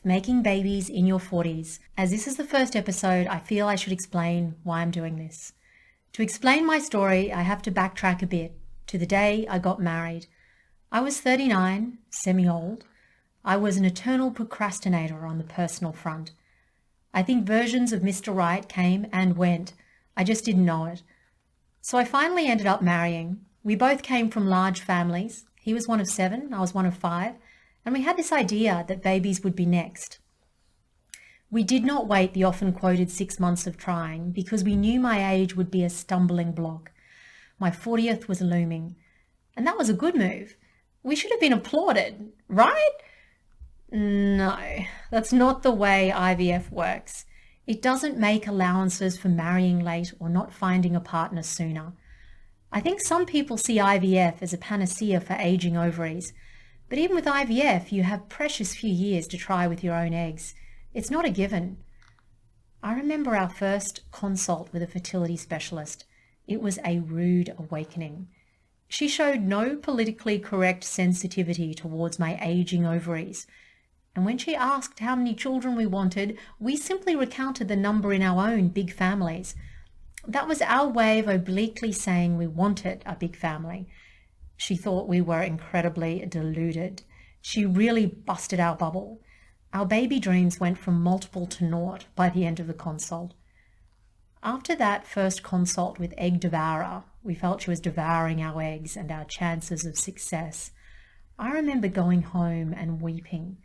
Making Babies in Your 40s. As this is the first episode, I feel I should explain why I'm doing this. To explain my story, I have to backtrack a bit to the day I got married. I was 39, semi-old. I was an eternal procrastinator on the personal front. I think versions of Mr. Right came and went. I just didn't know it. So I finally ended up marrying. We both came from large families. He was one of 7, I was one of 5. And we had this idea that babies would be next. We did not wait the often quoted 6 months of trying because we knew my age would be a stumbling block. My 40th was looming. And that was a good move. We should have been applauded, right? No, that's not the way IVF works. It doesn't make allowances for marrying late or not finding a partner sooner. I think some people see IVF as a panacea for aging ovaries. But even with IVF, you have precious few years to try with your own eggs. It's not a given. I remember our first consult with a fertility specialist. It was a rude awakening. She showed no politically correct sensitivity towards my aging ovaries. And when she asked how many children we wanted, we simply recounted the number in our own big families. That was our way of obliquely saying we wanted a big family. She thought we were incredibly deluded. She really busted our bubble. Our baby dreams went from multiple to naught by the end of the consult. After that first consult with Egg Devourer, we felt she was devouring our eggs and our chances of success. I remember going home and weeping.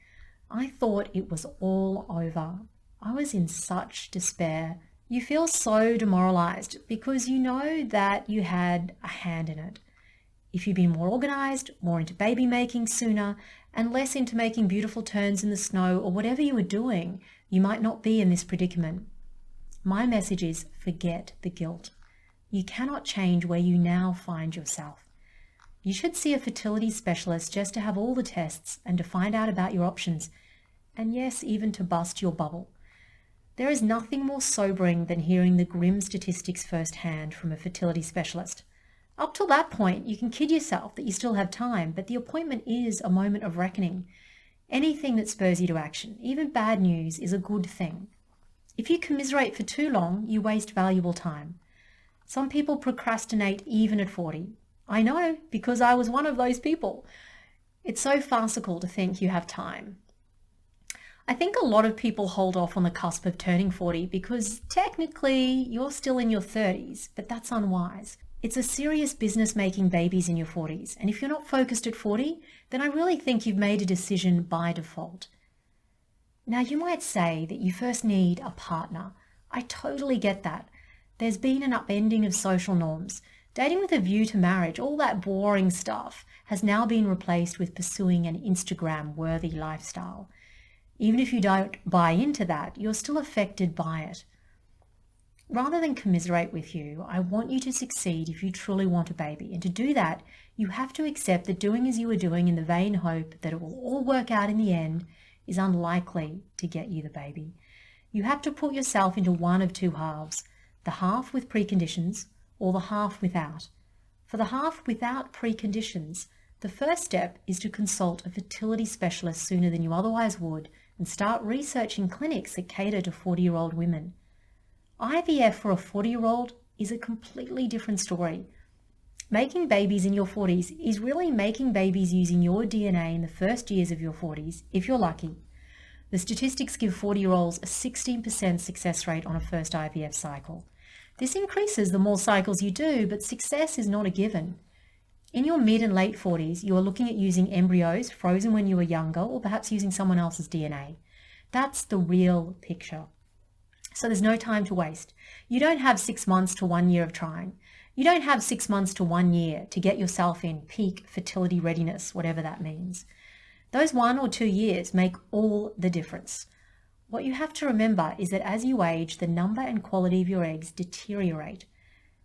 I thought it was all over. I was in such despair. You feel so demoralized because you know that you had a hand in it. If you'd been more organized, more into baby making sooner, and less into making beautiful turns in the snow or whatever you were doing, you might not be in this predicament. My message is forget the guilt. You cannot change where you now find yourself. You should see a fertility specialist just to have all the tests and to find out about your options, and yes, even to bust your bubble. There is nothing more sobering than hearing the grim statistics firsthand from a fertility specialist. Up till that point, you can kid yourself that you still have time, but the appointment is a moment of reckoning. Anything that spurs you to action, even bad news, is a good thing. If you commiserate for too long, you waste valuable time. Some people procrastinate even at 40. I know, because I was one of those people. It's so farcical to think you have time. I think a lot of people hold off on the cusp of turning 40 because technically you're still in your 30s, but that's unwise. It's a serious business making babies in your 40s, and if you're not focused at 40, then I really think you've made a decision by default. Now, you might say that you first need a partner. I totally get that. There's been an upending of social norms. Dating with a view to marriage, all that boring stuff, has now been replaced with pursuing an Instagram-worthy lifestyle. Even if you don't buy into that, you're still affected by it. Rather than commiserate with you, I want you to succeed if you truly want a baby. And to do that, you have to accept that doing as you are doing in the vain hope that it will all work out in the end is unlikely to get you the baby. You have to put yourself into one of two halves, the half with preconditions or the half without. For the half without preconditions, the first step is to consult a fertility specialist sooner than you otherwise would and start researching clinics that cater to 40-year-old women. IVF for a 40-year-old is a completely different story. Making babies in your 40s is really making babies using your DNA in the first years of your 40s, if you're lucky. The statistics give 40-year-olds a 16% success rate on a first IVF cycle. This increases the more cycles you do, but success is not a given. In your mid and late 40s, you are looking at using embryos frozen when you were younger or perhaps using someone else's DNA. That's the real picture. So there's no time to waste. You don't have 6 months to 1 year of trying. You don't have 6 months to 1 year to get yourself in peak fertility readiness, whatever that means. Those 1 or 2 years make all the difference. What you have to remember is that as you age, the number and quality of your eggs deteriorate.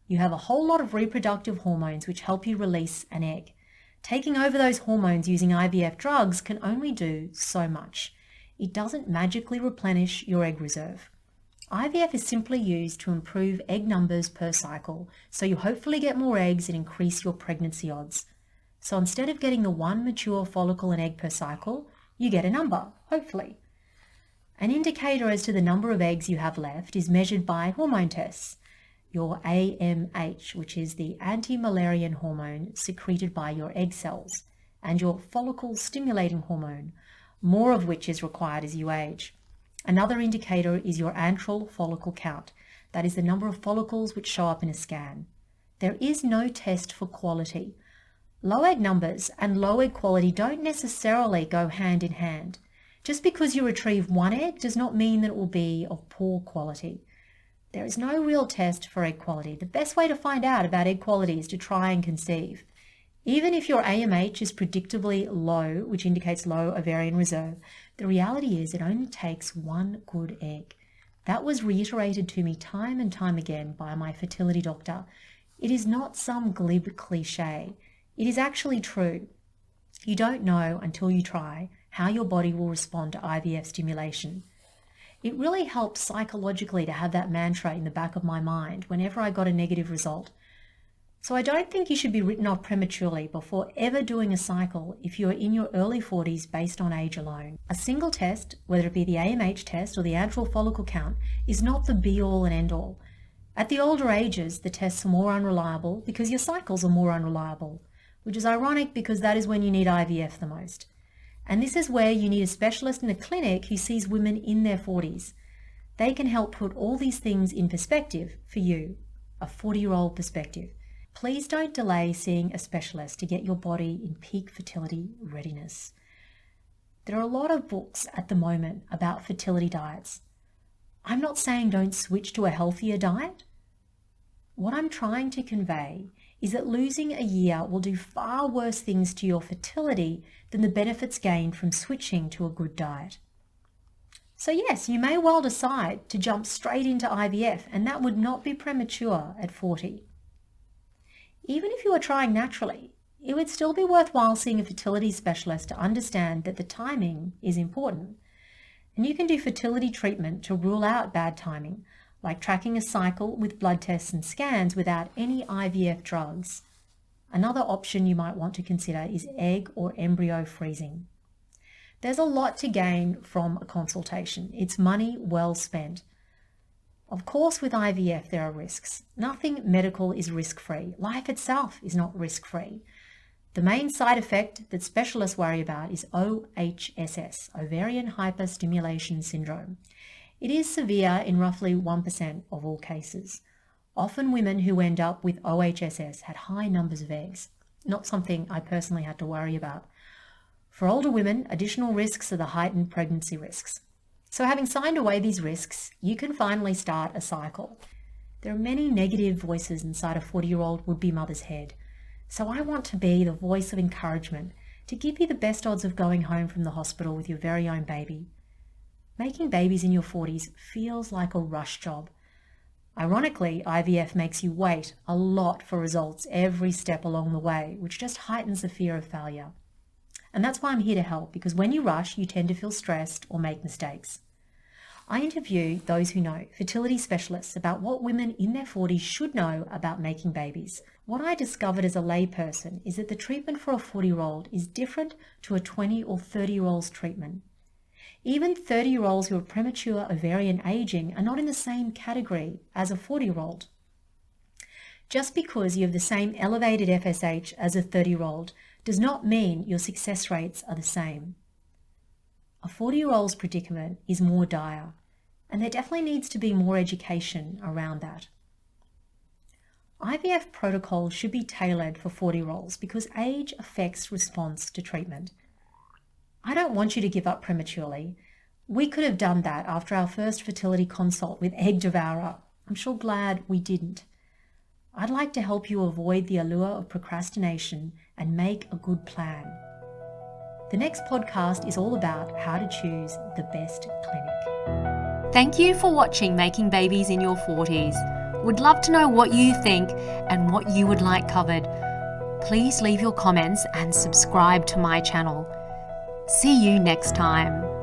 You have a whole lot of reproductive hormones which help you release an egg. Taking over those hormones using IVF drugs can only do so much. It doesn't magically replenish your egg reserve. IVF is simply used to improve egg numbers per cycle, so you hopefully get more eggs and increase your pregnancy odds. So instead of getting the 1 mature follicle and egg per cycle, you get a number, hopefully. An indicator as to the number of eggs you have left is measured by hormone tests. Your AMH, which is the anti-Müllerian hormone secreted by your egg cells, and your follicle-stimulating hormone, more of which is required as you age. Another indicator is your antral follicle count. That is the number of follicles which show up in a scan. There is no test for quality. Low egg numbers and low egg quality don't necessarily go hand in hand. Just because you retrieve one egg does not mean that it will be of poor quality. There is no real test for egg quality. The best way to find out about egg quality is to try and conceive. Even if your AMH is predictably low, which indicates low ovarian reserve, the reality is it only takes one good egg. That was reiterated to me time and time again by my fertility doctor. It is not some glib cliche. It is actually true. You don't know until you try how your body will respond to IVF stimulation. It really helped psychologically to have that mantra in the back of my mind whenever I got a negative result. So I don't think you should be written off prematurely before ever doing a cycle if you are in your early 40s based on age alone. A single test, whether it be the AMH test or the antral follicle count, is not the be-all and end-all. At the older ages, the tests are more unreliable because your cycles are more unreliable, which is ironic because that is when you need IVF the most. And this is where you need a specialist in a clinic who sees women in their 40s. They can help put all these things in perspective for you, a 40-year-old perspective. Please don't delay seeing a specialist to get your body in peak fertility readiness. There are a lot of books at the moment about fertility diets. I'm not saying don't switch to a healthier diet. What I'm trying to convey is that losing a year will do far worse things to your fertility than the benefits gained from switching to a good diet. So yes, you may well decide to jump straight into IVF, and that would not be premature at 40. Even if you are trying naturally, it would still be worthwhile seeing a fertility specialist to understand that the timing is important. And you can do fertility treatment to rule out bad timing, like tracking a cycle with blood tests and scans without any IVF drugs. Another option you might want to consider is egg or embryo freezing. There's a lot to gain from a consultation. It's money well spent. Of course, with IVF, there are risks. Nothing medical is risk-free. Life itself is not risk-free. The main side effect that specialists worry about is OHSS, ovarian hyperstimulation syndrome. It is severe in roughly 1% of all cases. Often women who end up with OHSS had high numbers of eggs, not something I personally had to worry about. For older women, additional risks are the heightened pregnancy risks. So having signed away these risks, you can finally start a cycle. There are many negative voices inside a 40-year-old would-be mother's head. So I want to be the voice of encouragement to give you the best odds of going home from the hospital with your very own baby. Making babies in your 40s feels like a rush job. Ironically, IVF makes you wait a lot for results every step along the way, which just heightens the fear of failure. And that's why I'm here to help, because when you rush, you tend to feel stressed or make mistakes. I interview those who know, fertility specialists, about what women in their 40s should know about making babies. What I discovered as a layperson is that the treatment for a 40-year-old is different to a 20 or 30-year-old's treatment. Even 30-year-olds who are premature ovarian aging are not in the same category as a 40-year-old. Just because you have the same elevated FSH as a 30-year-old does not mean your success rates are the same. A 40-year-old's predicament is more dire, and there definitely needs to be more education around that. IVF protocols should be tailored for 40-year-olds because age affects response to treatment. I don't want you to give up prematurely. We could have done that after our first fertility consult with Egg Devourer. I'm sure glad we didn't. I'd like to help you avoid the allure of procrastination and make a good plan. The next podcast is all about how to choose the best clinic. Thank you for watching Making Babies in Your 40s. Would love to know what you think and what you would like covered. Please leave your comments and subscribe to my channel. See you next time.